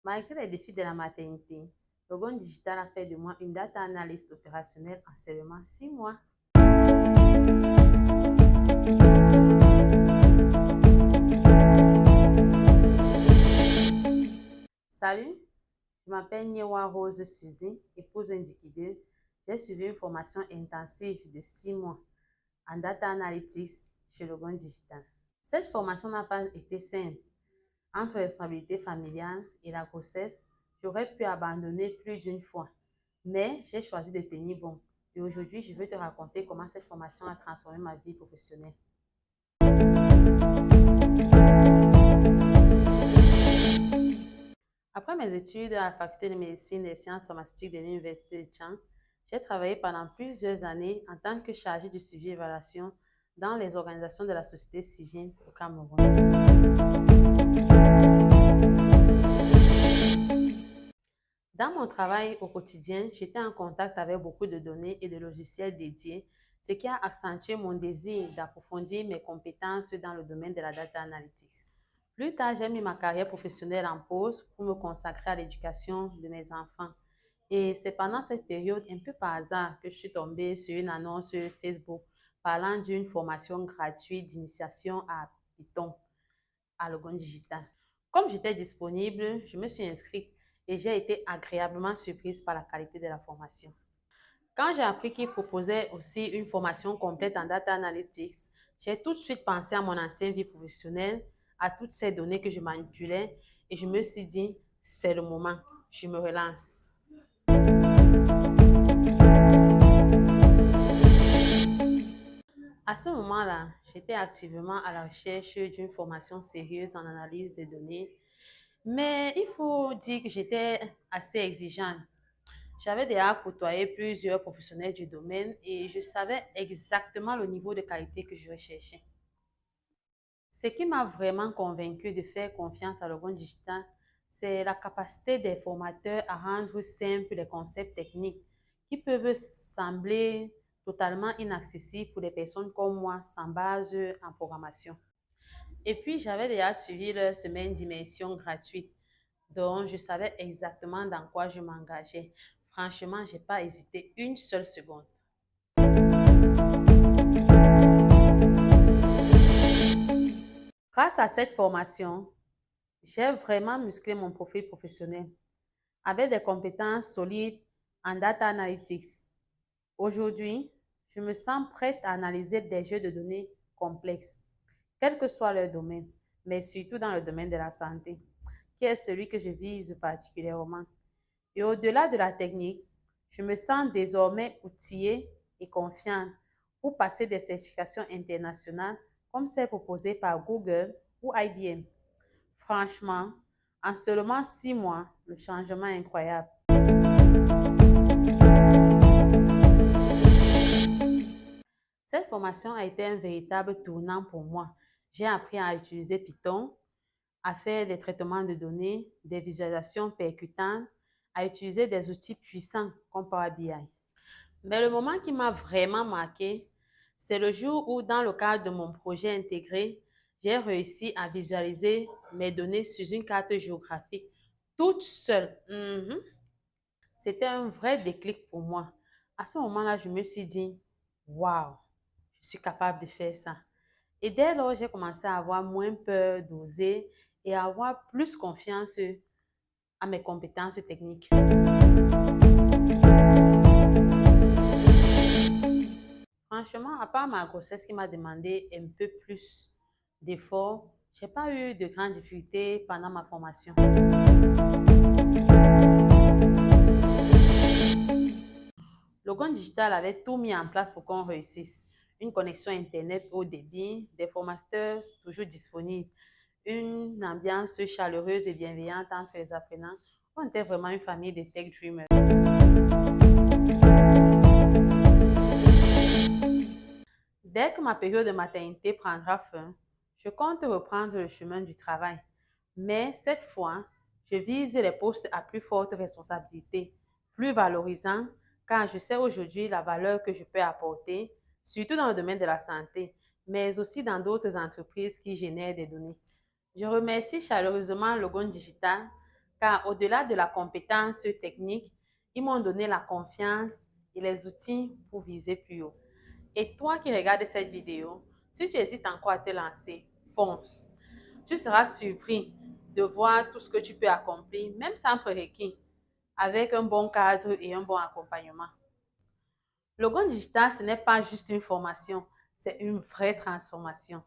Malgré les défis de la maternité, Logon Digital a fait de moi une data analyst opérationnelle en seulement 6 mois. Salut, je m'appelle Nyewa Rose Suzy, épouse indiquée. J'ai suivi une formation intensive de 6 mois en data analytics chez Logon Digital. Cette formation n'a pas été simple. Entre les responsabilités familiales et la grossesse, j'aurais pu abandonner plus d'une fois. Mais j'ai choisi de tenir bon. Et aujourd'hui, je veux te raconter comment cette formation a transformé ma vie professionnelle. Après mes études à la faculté de médecine et des sciences pharmaceutiques de l'Université de Tchang, j'ai travaillé pendant plusieurs années en tant que chargée de suivi et évaluation dans les organisations de la société civile au Cameroun. Dans mon travail au quotidien, j'étais en contact avec beaucoup de données et de logiciels dédiés, ce qui a accentué mon désir d'approfondir mes compétences dans le domaine de la data analytics. Plus tard, j'ai mis ma carrière professionnelle en pause pour me consacrer à l'éducation de mes enfants. Et c'est pendant cette période, un peu par hasard, que je suis tombée sur une annonce sur Facebook parlant d'une formation gratuite d'initiation à Python à Logon Digital. Comme j'étais disponible, je me suis inscrite et j'ai été agréablement surprise par la qualité de la formation. Quand j'ai appris qu'il proposait aussi une formation complète en data analytics, j'ai tout de suite pensé à mon ancienne vie professionnelle, à toutes ces données que je manipulais et je me suis dit, c'est le moment, je me relance. À ce moment-là, j'étais activement à la recherche d'une formation sérieuse en analyse de données, mais il faut dire que j'étais assez exigeante. J'avais déjà côtoyé plusieurs professionnels du domaine et je savais exactement le niveau de qualité que je recherchais. Ce qui m'a vraiment convaincu de faire confiance à Logon Digital, c'est la capacité des formateurs à rendre simples les concepts techniques qui peuvent sembler totalement inaccessibles pour des personnes comme moi sans base en programmation. Et puis, j'avais déjà suivi leur semaine d'immersion gratuite, donc je savais exactement dans quoi je m'engageais. Franchement, je n'ai pas hésité une seule seconde. Grâce à cette formation, j'ai vraiment musclé mon profil professionnel avec des compétences solides en data analytics. Aujourd'hui, je me sens prête à analyser des jeux de données complexes, quel que soit leur domaine, mais surtout dans le domaine de la santé, qui est celui que je vise particulièrement. Et au-delà de la technique, je me sens désormais outillée et confiante pour passer des certifications internationales comme celles proposées par Google ou IBM. Franchement, en seulement 6 mois, le changement est incroyable. Cette formation a été un véritable tournant pour moi. J'ai appris à utiliser Python, à faire des traitements de données, des visualisations percutantes, à utiliser des outils puissants comme Power BI. Mais le moment qui m'a vraiment marqué, c'est le jour où, dans le cadre de mon projet intégré, j'ai réussi à visualiser mes données sur une carte géographique toute seule. C'était un vrai déclic pour moi. À ce moment-là, je me suis dit, waouh, je suis capable de faire ça. Et dès lors, j'ai commencé à avoir moins peur d'oser et à avoir plus confiance à mes compétences techniques. Franchement, à part ma grossesse qui m'a demandé un peu plus d'efforts, je n'ai pas eu de grandes difficultés pendant ma formation. Logon Digital avait tout mis en place pour qu'on réussisse. Une connexion Internet haut débit, des formateurs toujours disponibles, une ambiance chaleureuse et bienveillante entre les apprenants. On était vraiment une famille de tech dreamers. Dès que ma période de maternité prendra fin, je compte reprendre le chemin du travail. Mais cette fois, je vise les postes à plus forte responsabilité, plus valorisants, car je sais aujourd'hui la valeur que je peux apporter, surtout dans le domaine de la santé, mais aussi dans d'autres entreprises qui génèrent des données. Je remercie chaleureusement Logon Digital, car au-delà de la compétence technique, ils m'ont donné la confiance et les outils pour viser plus haut. Et toi qui regardes cette vidéo, si tu hésites encore à te lancer, fonce. Tu seras surpris de voir tout ce que tu peux accomplir, même sans prérequis, avec un bon cadre et un bon accompagnement. Logon Digital, ce n'est pas juste une formation, c'est une vraie transformation.